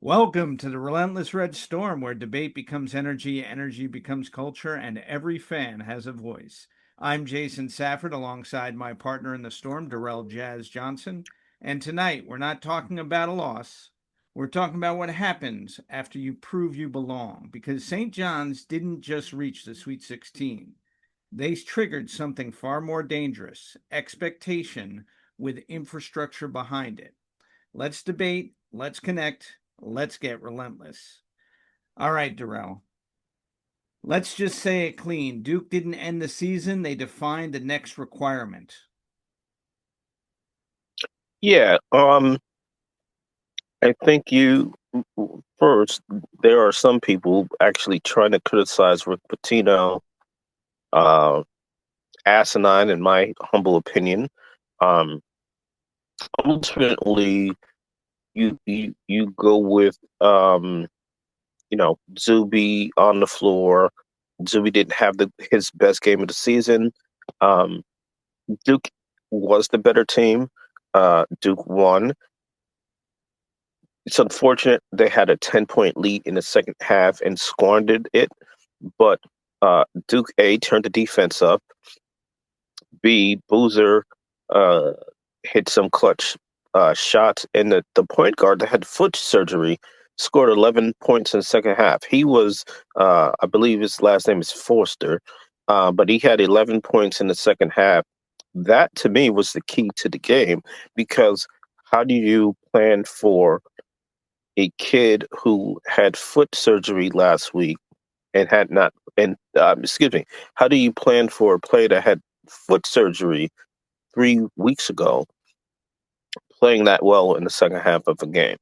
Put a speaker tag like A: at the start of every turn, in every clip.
A: Welcome to the Relentless Redstorm, where debate becomes energy, energy becomes culture, and every fan has a voice. I'm Jason Safford alongside my partner in the storm, Darrell Jazz Johnson. And tonight, we're not talking about a loss. We're talking about what happens after you prove you belong. Because St. John's didn't just reach the Sweet 16, they triggered something far more dangerous expectation with infrastructure behind it. Let's debate, let's connect, let's get relentless. All right, Darrell. Let's just say it clean. Duke didn't end the season, they defined the next requirement.
B: Yeah, I think you first. There are some people actually trying to criticize Rick Pitino, uh, asinine in my humble opinion. Um, Ultimately, you go with Zuby on the floor. Zuby didn't have his best game of the season. Um, Duke was the better team. Duke won. It's unfortunate they had a 10-point lead in the second half and squandered it, but Duke A turned the defense up. B, Boozer uh, hit some clutch shots, and the point guard that had foot surgery scored 11 points in the second half. He was, I believe his last name is Forster, but he had 11 points in the second half. That, to me, was the key to the game because how do you plan for a kid who had foot surgery last week and had not, and excuse me, how do you plan for a player that had foot surgery 3 weeks ago playing that well in the second half of a game?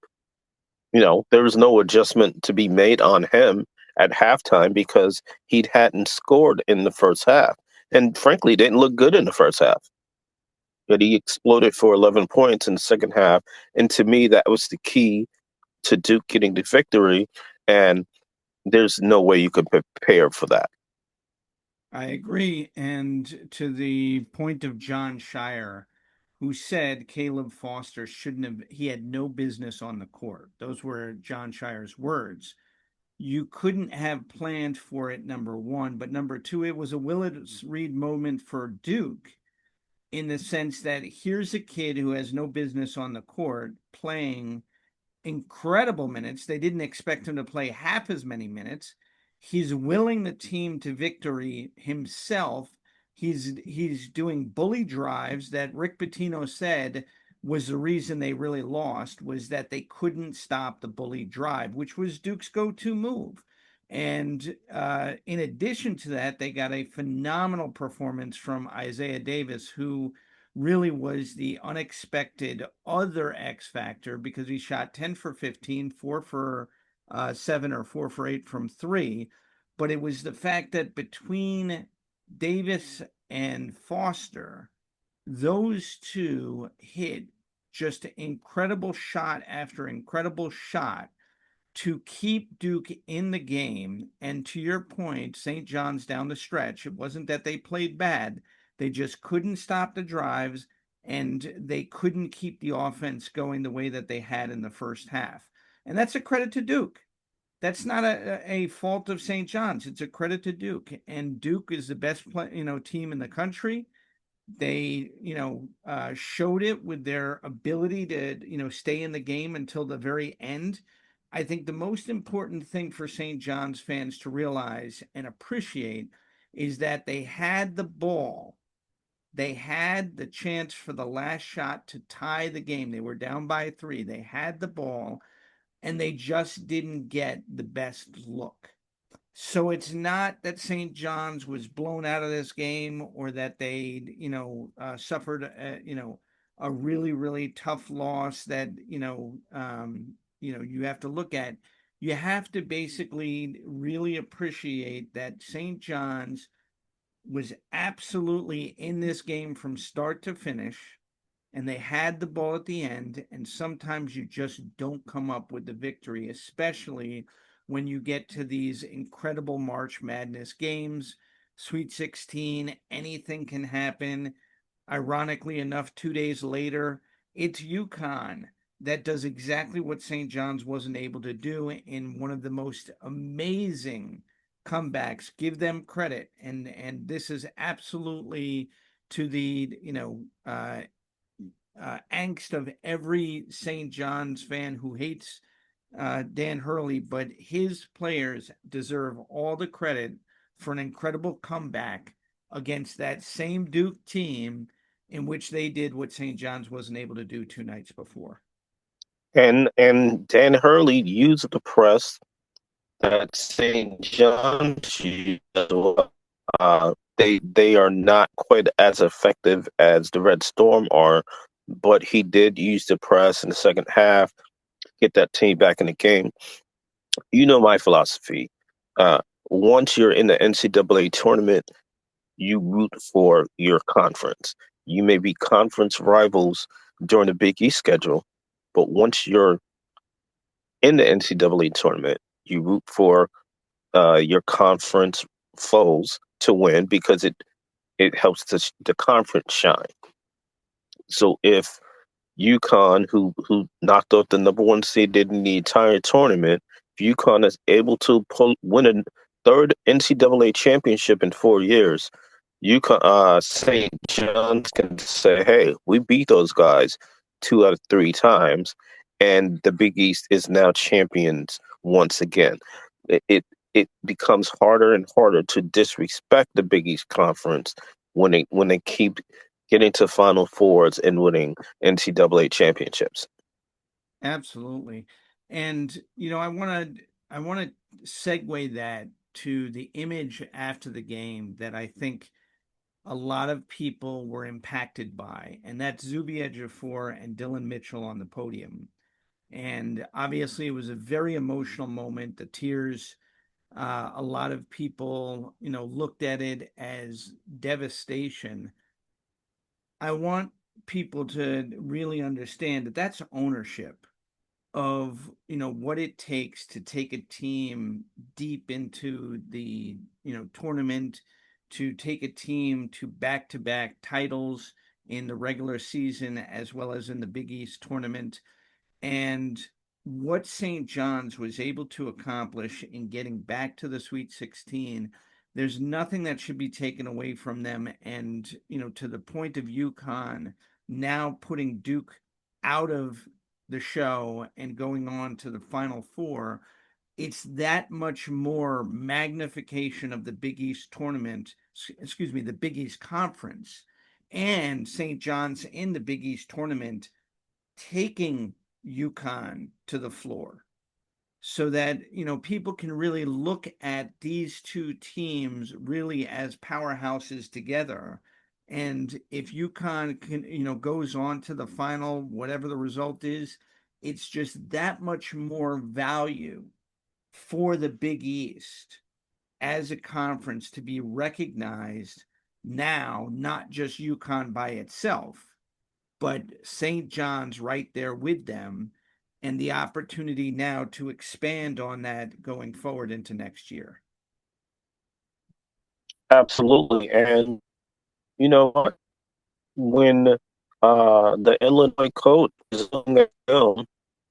B: There was no adjustment to be made on him at halftime because he hadn't scored in the first half. And frankly, didn't look good in the first half. But he exploded for 11 points in the second half. And to me, that was the key to Duke getting the victory. And there's no way you could prepare for that.
A: I agree. And to the point of John Shire, who said Caleb Foster shouldn't have, he had no business on the court. Those were John Shire's words. You couldn't have planned for it, number one. But number two, it was a Willis Reed moment for Duke in the sense that here's a kid who has no business on the court playing incredible minutes. They didn't expect him to play half as many minutes. He's willing the team to victory himself. He's doing bully drives that Rick Pitino said was the reason they really lost, was that they couldn't stop the bully drive, which was Duke's go-to move. And in addition to that, they got a phenomenal performance from Isaiah Davis, who really was the unexpected other X factor because he shot 10 for 15, 4 for 7 or 4 for 8 from 3. But it was the fact that between Davis and Foster, those two hit just incredible shot after incredible shot to keep Duke in the game. And to your point, St. John's down the stretch, it wasn't that they played bad, they just couldn't stop the drives and they couldn't keep the offense going the way that they had in the first half. And that's a credit to Duke. That's not a fault of St. John's. It's a credit to Duke. And Duke is the best team in the country. They showed it with their ability to stay in the game until the very end. I think the most important thing for St. John's fans to realize and appreciate is that they had the ball. They had the chance for the last shot to tie the game. They were down by 3. They had the ball and they just didn't get the best look. So it's not that St. John's was blown out of this game or that they, suffered, a really, really tough loss that, you have to look at. You have to basically really appreciate that St. John's was absolutely in this game from start to finish, and they had the ball at the end. And sometimes you just don't come up with the victory, especially when you get to these incredible March Madness games. Sweet 16, anything can happen. Ironically enough, 2 days later, it's UConn. that does exactly what St. John's wasn't able to do in one of the most amazing comebacks. Give them credit, and this is absolutely to the angst of every St. John's fan who hates Dan Hurley, but his players deserve all the credit for an incredible comeback against that same Duke team in which they did what St. John's wasn't able to do 2 nights before.
B: And Dan Hurley used the press that St. John's used as well. They are not quite as effective as the Red Storm are, but he did use the press in the second half, get that team back in the game. You know my philosophy. Uh, Once you're in the NCAA tournament, you root for your conference. You may be conference rivals during the Big East schedule, but once you're in the NCAA tournament, you root for your conference foes to win because it helps the conference shine. So if UConn, who knocked off the number one seed in the entire tournament, if UConn is able to win a third NCAA championship in 4 years, St. John's can say, "Hey, we beat those guys 2 out of 3 times, and the Big East is now champions once again." It it, it becomes harder and harder to disrespect the Big East conference when they keep getting to Final Fours and winning NCAA championships.
A: Absolutely. And I want to segue that to the image after the game that I think a lot of people were impacted by, and that's Zubia Ejiofor and Dylan Mitchell on the podium. And obviously, it was a very emotional moment. The tears, a lot of people, looked at it as devastation. I want people to really understand that that's ownership of what it takes to take a team deep into the tournament, to take a team to back-to-back titles in the regular season as well as in the Big East tournament, and what St. John's was able to accomplish in getting back to the Sweet 16. There's nothing that should be taken away from them. And, to the point of UConn now putting Duke out of the show and going on to the Final Four, it's that much more magnification of the Big East tournament, excuse me, the Big East conference, and St. John's in the Big East tournament taking UConn to the floor so that people can really look at these two teams really as powerhouses together. And if UConn can goes on to the final, whatever the result is, it's just that much more value for the Big East as a conference to be recognized now, not just UConn by itself, but St. John's right there with them, and the opportunity now to expand on that going forward into next year.
B: Absolutely, and you know what? When the Illinois coach is looking at film,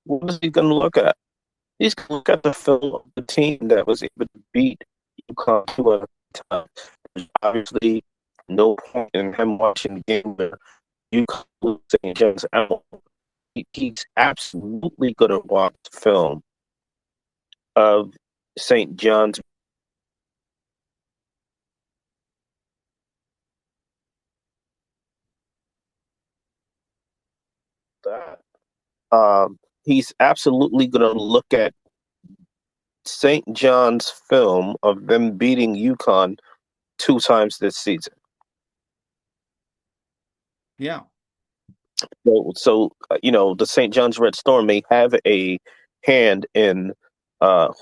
B: what is he going to look at? He's going to look at the film of the team that was able to beat UConn 2 at a time. There's obviously no point in him watching the game where UConn loses St. John's out. He's absolutely going to watch the film of St. John's. That he's absolutely going to look at St. John's film of them beating UConn 2 times this season.
A: Yeah,
B: So the St. John's Red Storm may have a hand in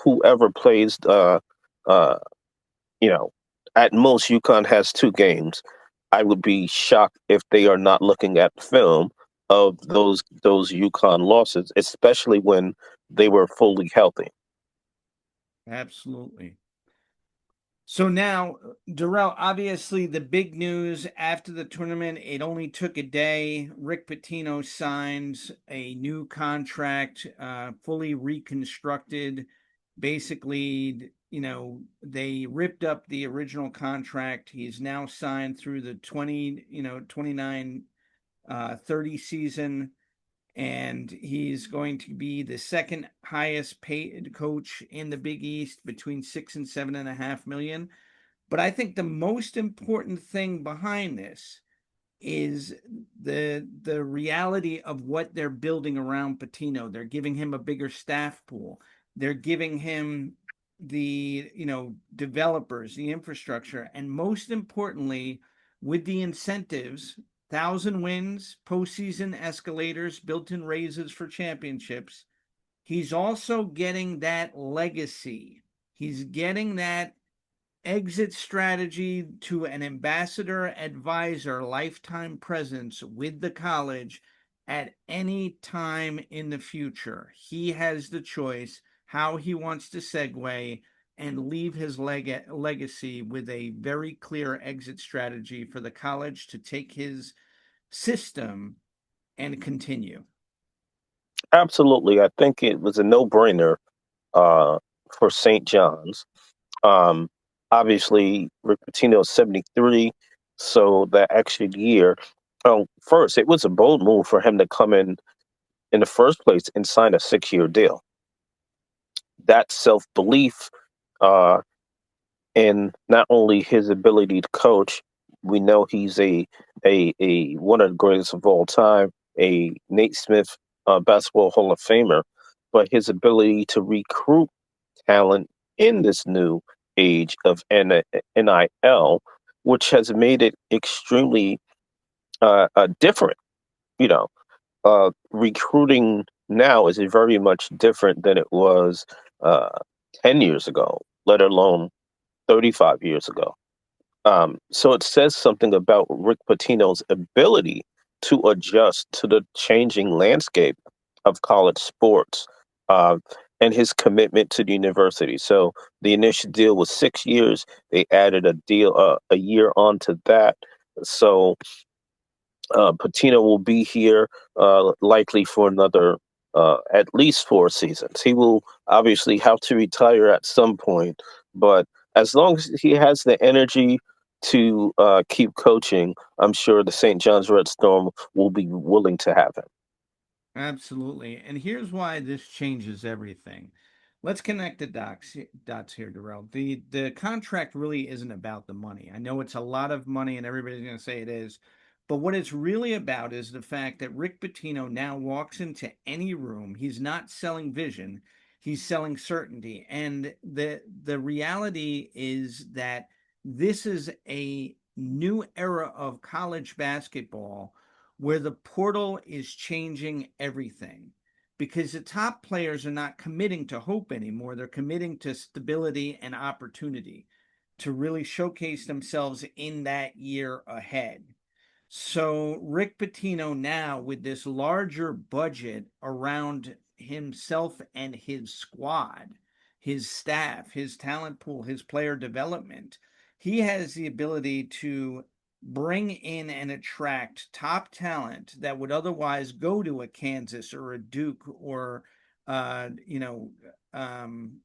B: whoever plays. Uh, you know, at most UConn has 2 games. I would be shocked if they are not looking at film of those UConn losses, especially when they were fully healthy.
A: absolutely. So now, Darrell, obviously the big news after the tournament, it only took a day. Rick Pitino signs a new contract, fully reconstructed. Basically, they ripped up the original contract. He's now signed through the 29 30 season, and he's going to be the second highest paid coach in the Big East, between 6 and 7.5 million. But I think the most important thing behind this is the reality of what they're building around Pitino. They're giving him a bigger staff pool. They're giving him the developers, the infrastructure, and most importantly, with the incentives, 1,000 wins, postseason escalators, built-in raises for championships. He's also getting that legacy. He's getting that exit strategy to an ambassador advisor lifetime presence with the college at any time in the future. He has the choice how he wants to segue and leave his legacy with a very clear exit strategy for the college to take his system and continue.
B: Absolutely. I think it was a no-brainer uh, for St. John's. Um, Obviously, Rick Pitino is 73, so that extra year. Oh, first, it was a bold move for him to come in the first place and sign a 6-year deal. That self belief uh, in not only his ability to coach, we know he's a one of the greatest of all time, a Nate Smith basketball Hall of Famer, but his ability to recruit talent in this new age of NIL, which has made it extremely different. You know, recruiting now is very much different than it was uh, 10 years ago, let alone 35 years ago. So it says something about Rick Pitino's ability to adjust to the changing landscape of college sports, uh, and his commitment to the university. So the initial deal was 6 years. They added a year onto that. So Pitino will be here likely for another at least 4 seasons. He will obviously have to retire at some point, but as long as he has the energy to keep coaching, I'm sure the St. John's Red Storm will be willing to have him.
A: Absolutely. And here's why this changes everything. Let's connect the dots here, Darrell. The contract really isn't about the money. I know it's a lot of money and everybody's going to say it is, but what it's really about is the fact that Rick Pitino now walks into any room. He's not selling vision, he's selling certainty. And the reality is that this is a new era of college basketball where the portal is changing everything, because the top players are not committing to hope anymore. They're committing to stability and opportunity to really showcase themselves in that year ahead. So Rick Pitino now, with this larger budget around himself and his squad, his staff, his talent pool, his player development, he has the ability to bring in and attract top talent that would otherwise go to a Kansas or a Duke or uh, you know um,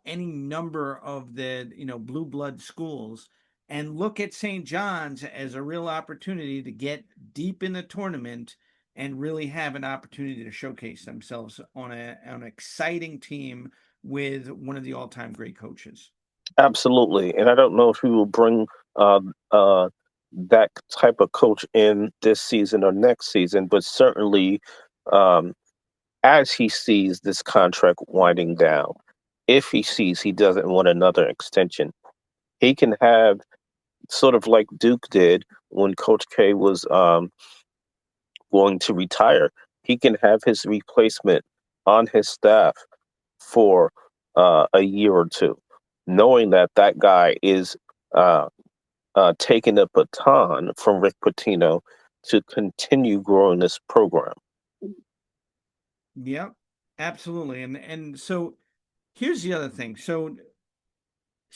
A: any number of the blue blood schools, and look at St. John's as a real opportunity to get deep in the tournament and really have an opportunity to showcase themselves on an exciting team with one of the all-time great coaches.
B: Absolutely, and I don't know if he will bring uh, uh, that type of coach in this season or next season, but certainly um, as he sees this contract winding down, if he sees he doesn't want another extension, he can have sort of like Duke did when Coach K was going to retire. He can have his replacement on his staff for a year or two, knowing that that guy is uh, taking a baton from Rick Pitino to continue growing this program.
A: Yep, absolutely. And so here's the other thing. So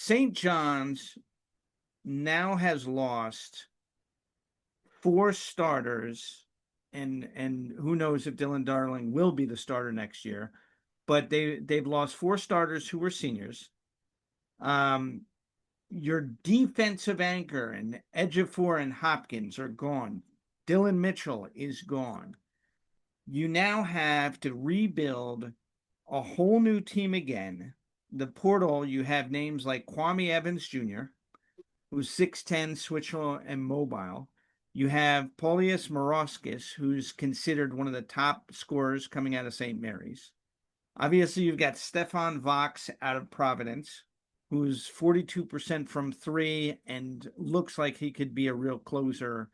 A: St. John's now has lost four starters, and who knows if Dylan Darling will be the starter next year. But they've lost four starters who were seniors. Um, your defensive anchor and Ejiofor and Hopkins are gone. Dylan Mitchell is gone. You now have to rebuild a whole new team again. The portal, you have names like Kwame Evans Jr., who's 6'10, switchable, and mobile. You have Paulius Moraskis, who's considered one of the top scorers coming out of St. Mary's. Obviously, you've got Stefan Vox out of Providence, who's 42% from three and looks like he could be a real closer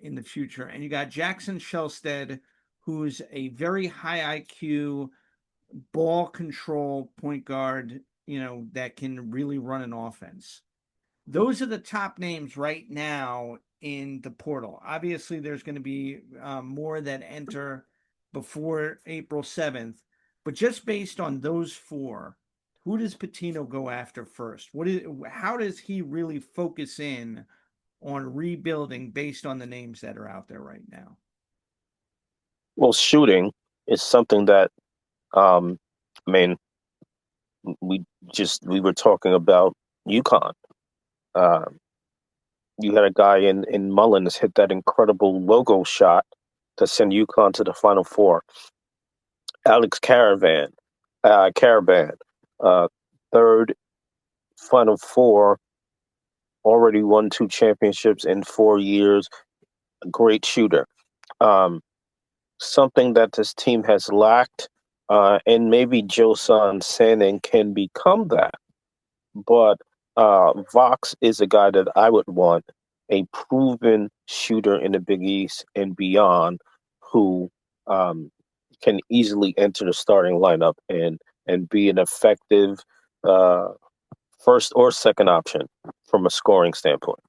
A: in the future. And you got Jackson Shelstead, who's a very high IQ ball control point guard, that can really run an offense. Those are the top names right now in the portal. Obviously, there's going to be more that enter before April 7th, but just based on those four, who does Pitino go after first? How does he really focus in on rebuilding based on the names that are out there right now?
B: Well, shooting is something that, um, I mean, we were talking about UConn. Uh, you had a guy in Mullins hit that incredible logo shot to send UConn to the Final Four. Alex Caravan, uh, third Final Four, already won two championships in 4 years. A great shooter. Um, Something that this team has lacked, and maybe Josan Sanning can become that. But Vox is a guy that I would want, a proven shooter in the Big East and beyond, who um, can easily enter the starting lineup and be an effective uh, first or second option from a scoring standpoint.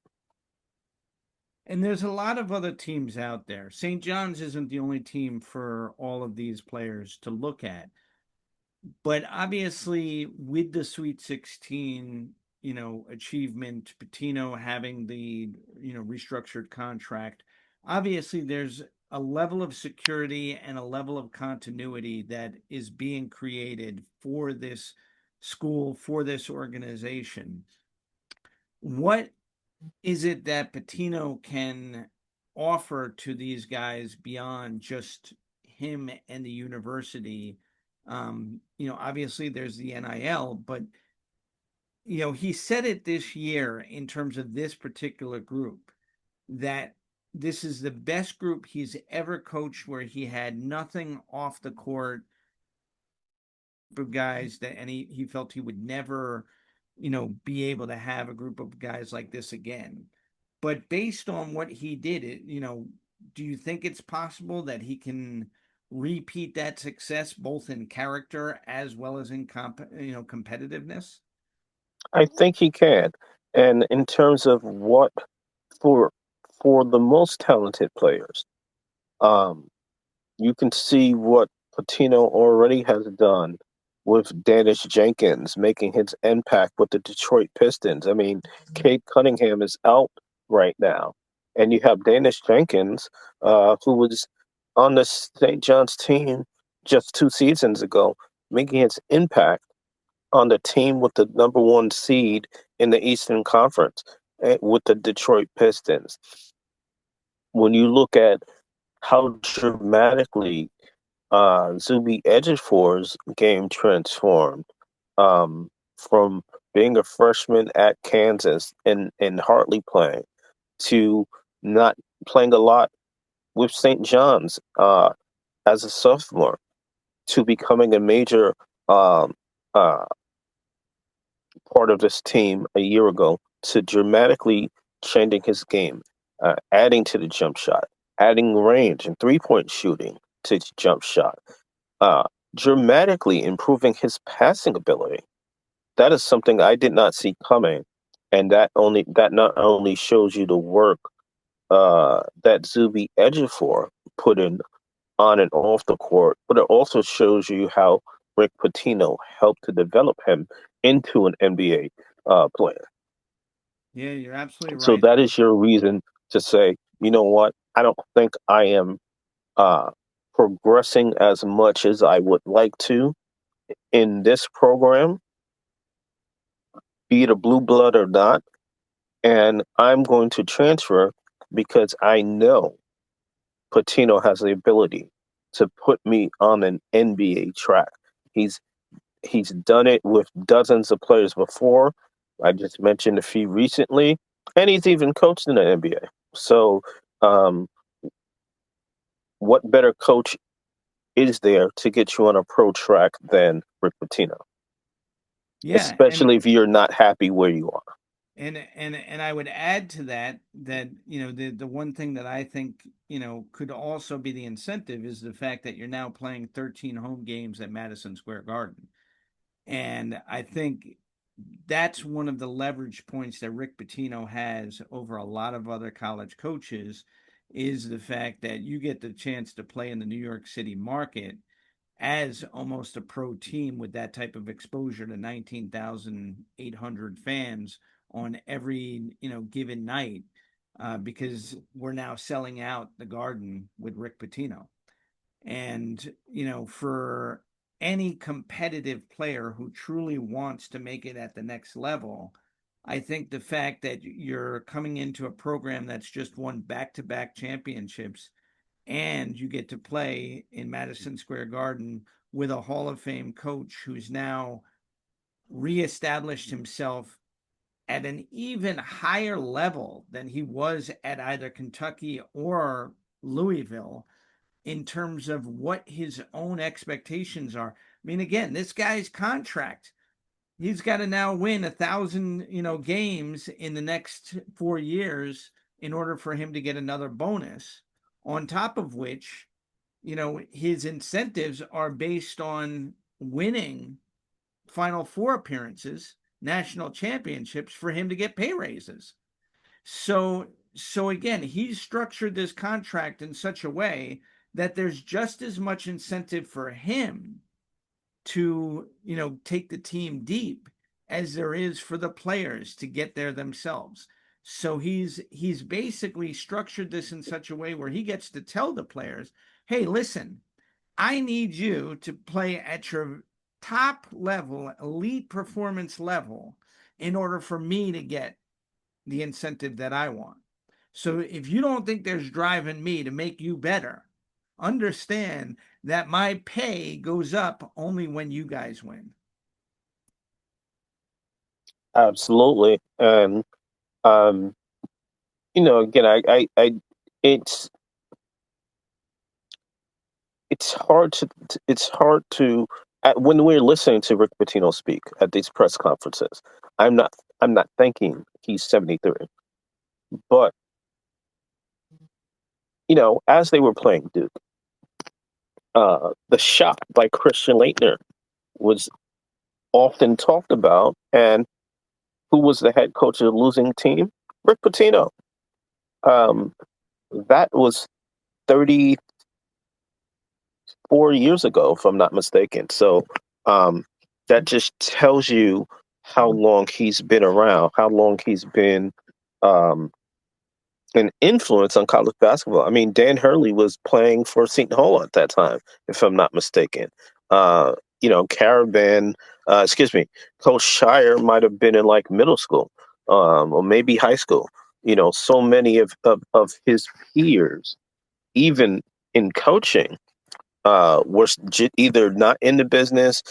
A: And there's a lot of other teams out there. St. John's isn't the only team for all of these players to look at. But obviously, with the Sweet 16, achievement, Pitino having the, restructured contract, obviously there's a level of security and a level of continuity that is being created for this school, for this organization. What is it that Pitino can offer to these guys beyond just him and the university? Obviously there's the NIL, but he said it this year in terms of this particular group that this is the best group he's ever coached where he had nothing off the court of guys that and he felt he would never be able to have a group of guys like this again. But based on what he did, do you think it's possible that he can repeat that success both in character as well as in competitiveness?
B: I think he can. And in terms of what for for the most talented players, um, you can see what Patino already has done with Danish Jenkins making his impact with the Detroit Pistons. I mean, Cade Cunningham is out right now, and you have Danish Jenkins, who was on the St. John's team just 2 seasons ago, making his impact on the team with the number one seed in the Eastern Conference with the Detroit Pistons. When you look at how dramatically Zuby Ejiofor's game transformed from being a freshman at Kansas and hardly playing to not playing a lot with St. John's as a sophomore to becoming a major um, uh, part of this team a year ago to dramatically changing his game, adding to the jump shot, adding range and 3-point shooting to his jump shot, uh, dramatically improving his passing ability. That is something I did not see coming, and that not only shows you the work that Zuby Ejiofor put in on and off the court, but it also shows you how Rick Pitino helped to develop him into an NBA player.
A: Yeah, you're absolutely
B: So
A: right.
B: that is your reason to say, you know what? I don't think I am uh, progressing as much as I would like to in this program, be it a blue blood or not, and I'm going to transfer because I know Pitino has the ability to put me on an NBA track. He's he's done it with dozens of players before. I just mentioned a few recently, and he's even coached in the NBA. So, um, what better coach is there to get you on a pro track than Rick Pitino?
A: Yeah,
B: Especially if you're not happy where you are.
A: and I would add to that that the one thing that I think could also be the incentive is the fact that you're now playing 13 home games at Madison Square Garden, and I think that's one of the leverage points that Rick Pitino has over a lot of other college coaches is the fact that you get the chance to play in the New York City market as almost a pro team with that type of exposure to 19,800 fans on every given night, because we're now selling out the Garden with Rick Pitino. And for any competitive player who truly wants to make it at the next level, I think the fact that you're coming into a program that's just won back-to-back championships and you get to play in Madison Square Garden with a Hall of Fame coach who's now reestablished himself at an even higher level than he was at either Kentucky or Louisville in terms of what his own expectations are. I mean, again, this guy's contract, he's got to now win 1,000, games in the next 4 years in order for him to get another bonus. On top of which, his incentives are based on winning Final Four appearances, national championships for him to get pay raises. So again, he's structured this contract in such a way that there's just as much incentive for him to, take the team deep as there is for the players to get there themselves. So he's basically structured this in such a way where he gets to tell the players, "Hey, listen, I need you to play at your top level, elite performance level in order for me to get the incentive that I want. So if you don't think there's drive in me to make you better, understand that my pay goes up only when you guys win."
B: Absolutely. And um, again, it's it's hard to it's hard to when we're listening to Rick Pitino speak at these press conferences. I'm not I'm not thinking he's 73, but as they were playing Duke, the shot by Christian Leitner was often talked about, and who was the head coach of the losing team? Rick Pitino. Um, that was 34 years ago, if I'm not mistaken. So um, that just tells you how long he's been around, how long he's been um, an influence on college basketball. I mean, Dan Hurley was playing for Seton Hall at that time, if I'm not mistaken. Caravan, excuse me, Coach Shire might have been in like middle school, or maybe high school. So many of his peers, even in coaching, were either not in the business,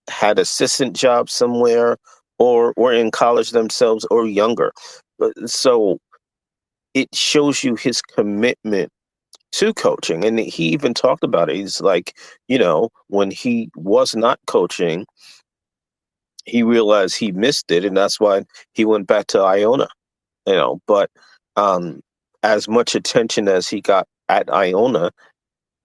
B: had assistant jobs somewhere, or were in college themselves or younger. So it shows you his commitment to coaching. And he even talked about it. He's like, when he was not coaching, he realized he missed it. And that's why he went back to Iona, But um, as much attention as he got at Iona,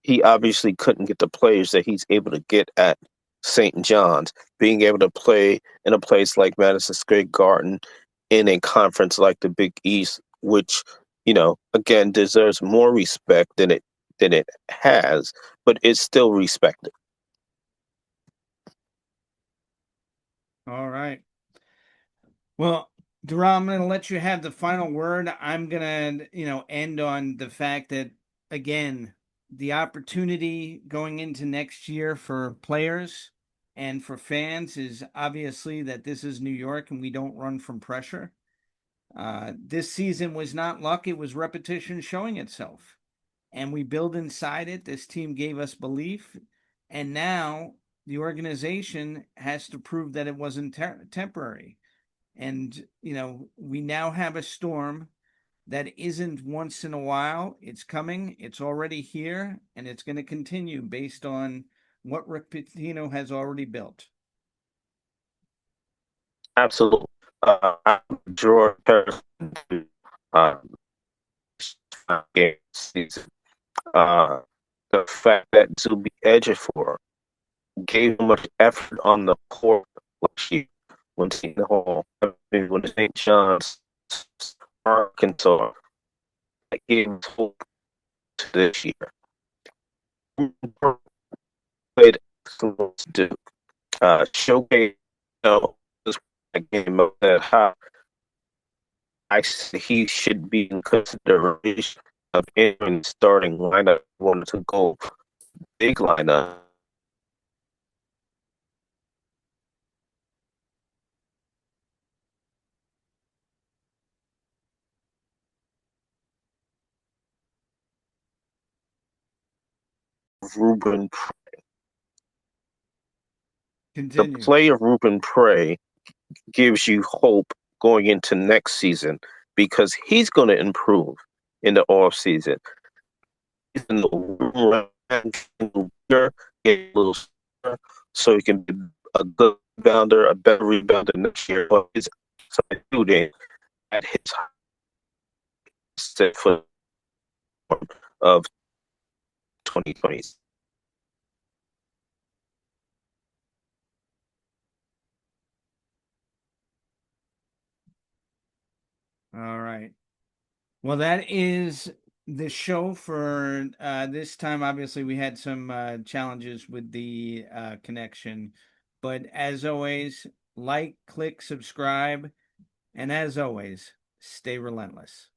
B: he obviously couldn't get the players that he's able to get at St. John's, being able to play in a place like Madison Square Garden in a conference like the Big East, which, again, deserves more respect than it has, but it's still respected.
A: All right. Well, Duran, I'm going to let you have the final word. I'm going to, end on the fact that, again, the opportunity going into next year for players and for fans is obviously that this is New York and we don't run from pressure. This season was not luck, it was repetition showing itself. And we build inside it. This team gave us belief. And now the organization has to prove that it wasn't temporary. And, we now have a storm that isn't once in a while. It's coming, it's already here, and it's going to continue based on what Rick Pitino has already built.
B: Absolutely. I draw comparison to uh, game season. Uh, the fact that Zuby Ejiofor gave much effort on the court last year when St. Hall, I mean, when St. John's, Arkansas, that gave hope to this year. Played excellent to do. Showcase, this game of that how he should be in consideration of entering the starting lineup. Wanted to go big lineup. Ruben, the
A: Continue.
B: play of Ruben Prey gives you hope going into next season because he's going to improve in the off season. He's in the get a little so he can be a good rebounder, a better rebounder next year. But he's shooting at his set foot of 2020.
A: All right. Well, that is the show for this time. Obviously, we had some challenges with the connection, but as always, like, click, subscribe, and as always, stay relentless.